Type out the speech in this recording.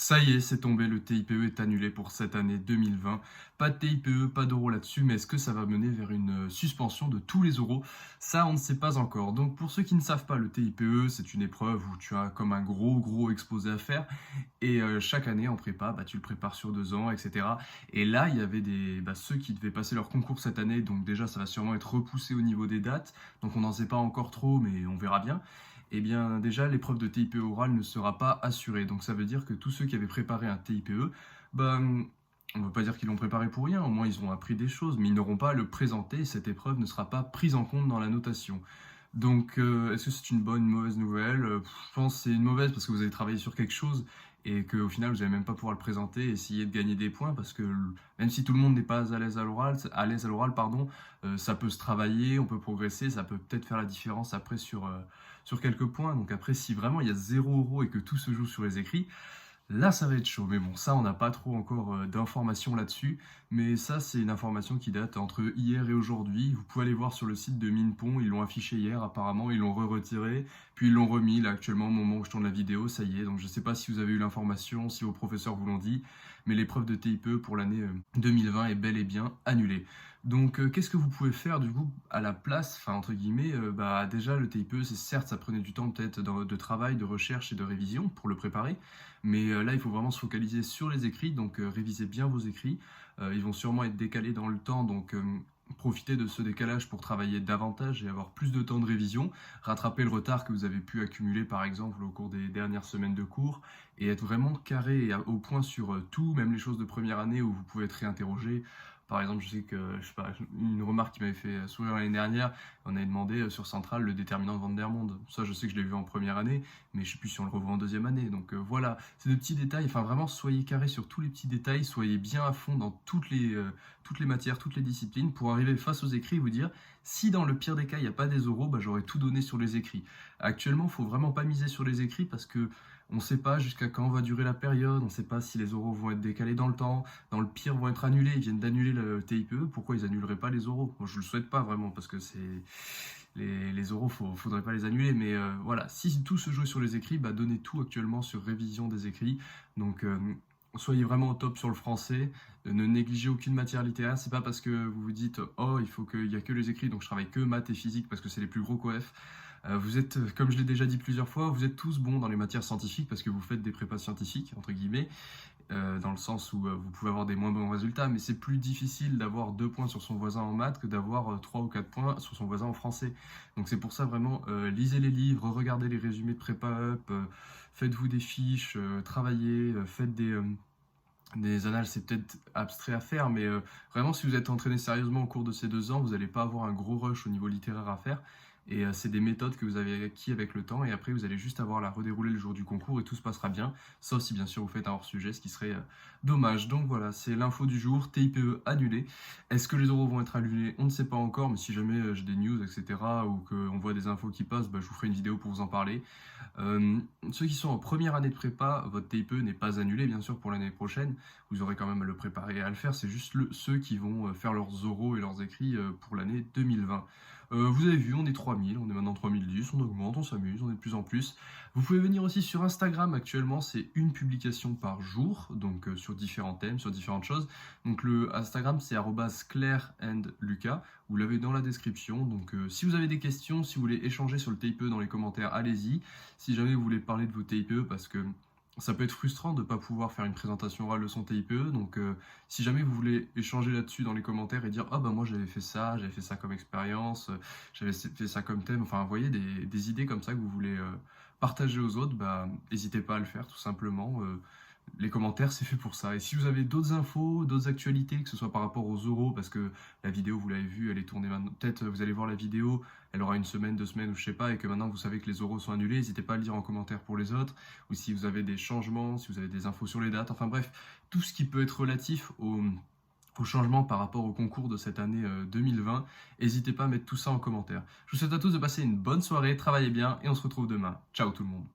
Ça y est, c'est tombé, le TIPE est annulé pour cette année 2020. Pas de TIPE, pas d'euros là-dessus, mais est-ce que ça va mener vers une suspension de tous les euros? Ça, on ne sait pas encore. Donc pour ceux qui ne savent pas, le TIPE, c'est une épreuve où tu as comme un gros exposé à faire. Et chaque année en prépa, tu le prépares sur 2 ans, etc. Et là, il y avait ceux qui devaient passer leur concours cette année, donc déjà, ça va sûrement être repoussé au niveau des dates. Donc on n'en sait pas encore trop, mais on verra bien. Eh bien, déjà, l'épreuve de TIPE oral ne sera pas assurée. Donc, ça veut dire que tous ceux qui avaient préparé un TIPE, on ne veut pas dire qu'ils l'ont préparé pour rien, au moins ils ont appris des choses, mais ils n'auront pas à le présenter et cette épreuve ne sera pas prise en compte dans la notation. Donc, est-ce que c'est une bonne ou une mauvaise nouvelle? Je pense que c'est une mauvaise parce que vous avez travaillé sur quelque chose et qu'au final, vous n'allez même pas pouvoir le présenter et essayer de gagner des points parce que même si tout le monde n'est pas à l'aise à l'oral, pardon, ça peut se travailler, on peut progresser, ça peut peut-être faire la différence après sur quelques points. Donc après, si vraiment il y a 0 € et que tout se joue sur les écrits, là, ça va être chaud. Mais bon, ça, on n'a pas trop encore d'informations là-dessus. Mais ça, c'est une information qui date entre hier et aujourd'hui. Vous pouvez aller voir sur le site de Minpon. Ils l'ont affiché hier, apparemment. Ils l'ont retiré. Puis ils l'ont remis, là, actuellement, au moment où je tourne la vidéo. Ça y est. Donc, je ne sais pas si vous avez eu l'information, si vos professeurs vous l'ont dit. Mais l'épreuve de TIPE pour l'année 2020 est bel et bien annulée. Donc, qu'est-ce que vous pouvez faire, du coup, à la place, enfin, entre guillemets, déjà, le TIPE, c'est certes, ça prenait du temps, peut-être, de travail, de recherche et de révision pour le préparer. Mais là, il faut vraiment se focaliser sur les écrits, donc révisez bien vos écrits. Ils vont sûrement être décalés dans le temps, donc profitez de ce décalage pour travailler davantage et avoir plus de temps de révision, rattraper le retard que vous avez pu accumuler par exemple au cours des dernières semaines de cours et être vraiment carré et au point sur tout, même les choses de première année où vous pouvez être réinterrogé. Par exemple, je sais que, je sais pas, une remarque qui m'avait fait sourire l'année dernière, on avait demandé sur Central le déterminant de Van der Monde. Ça, je sais que je l'ai vu en première année, mais je sais plus si on le revoit en deuxième année. Donc voilà, c'est de petits détails. Enfin, vraiment, soyez carré sur tous les petits détails, soyez bien à fond dans toutes les matières, toutes les disciplines, pour arriver face aux écrits et vous dire, si dans le pire des cas, il n'y a pas des euros, j'aurais tout donné sur les écrits. Actuellement, il ne faut vraiment pas miser sur les écrits parce que on ne sait pas jusqu'à quand va durer la période, on ne sait pas si les euros vont être décalés dans le temps, dans le pire vont être annulés, ils viennent d'annuler le TIPE, pourquoi ils annuleraient pas les euros? Moi, je ne le souhaite pas vraiment parce que c'est les euros, faudrait pas les annuler, mais voilà, si tout se joue sur les écrits, donnez tout actuellement sur révision des écrits. Donc soyez vraiment au top sur le français, ne négligez aucune matière littéraire, c'est pas parce que vous vous dites oh il y a que les écrits donc je travaille que maths et physique parce que c'est les plus gros coefs. Vous êtes, comme je l'ai déjà dit plusieurs fois, vous êtes tous bons dans les matières scientifiques parce que vous faites des prépas scientifiques, entre guillemets, dans le sens où vous pouvez avoir des moins bons résultats, mais c'est plus difficile d'avoir 2 points sur son voisin en maths que d'avoir 3 ou 4 points sur son voisin en français. Donc c'est pour ça vraiment, lisez les livres, regardez les résumés de prépa up, faites-vous des fiches, travaillez, faites des annales, c'est peut-être abstrait à faire, mais vraiment, si vous êtes entraîné sérieusement au cours de ces 2 ans, vous n'allez pas avoir un gros rush au niveau littéraire à faire. Et c'est des méthodes que vous avez acquis avec le temps, et après, vous allez juste avoir à la redérouler le jour du concours et tout se passera bien, sauf si bien sûr vous faites un hors-sujet, ce qui serait dommage. Donc voilà, c'est l'info du jour, TIPE annulé. Est-ce que les euros vont être annulés? On ne sait pas encore, mais si jamais j'ai des news, etc., ou qu'on voit des infos qui passent, je vous ferai une vidéo pour vous en parler. Ceux qui sont en première année de prépa, votre TIPE n'est pas annulé, bien sûr, pour l'année prochaine. Vous aurez quand même à le préparer et à le faire. C'est juste ceux qui vont faire leurs oraux et leurs écrits pour l'année 2020. Vous avez vu, on est 3000, on est maintenant 3010, on augmente, on s'amuse, on est de plus en plus. Vous pouvez venir aussi sur Instagram, actuellement c'est une publication par jour, donc sur différents thèmes, sur différentes choses. Donc le Instagram c'est @claire&lucas, vous l'avez dans la description. Donc si vous avez des questions, si vous voulez échanger sur le TIPE dans les commentaires, allez-y. Si jamais vous voulez parler de vos TIPE, parce que ça peut être frustrant de ne pas pouvoir faire une présentation orale de son TIPE, donc si jamais vous voulez échanger là-dessus dans les commentaires et dire « Ah moi j'avais fait ça comme expérience, j'avais fait ça comme thème », enfin vous voyez des idées comme ça que vous voulez partager aux autres, n'hésitez pas à le faire tout simplement. Les commentaires, c'est fait pour ça. Et si vous avez d'autres infos, d'autres actualités, que ce soit par rapport aux euros, parce que la vidéo, vous l'avez vue, elle est tournée maintenant. Peut-être vous allez voir la vidéo, elle aura une semaine, 2 semaines, ou je sais pas, et que maintenant vous savez que les euros sont annulés, n'hésitez pas à le dire en commentaire pour les autres. Ou si vous avez des changements, si vous avez des infos sur les dates, enfin bref, tout ce qui peut être relatif au changement par rapport au concours de cette année 2020, n'hésitez pas à mettre tout ça en commentaire. Je vous souhaite à tous de passer une bonne soirée, travaillez bien, et on se retrouve demain. Ciao tout le monde.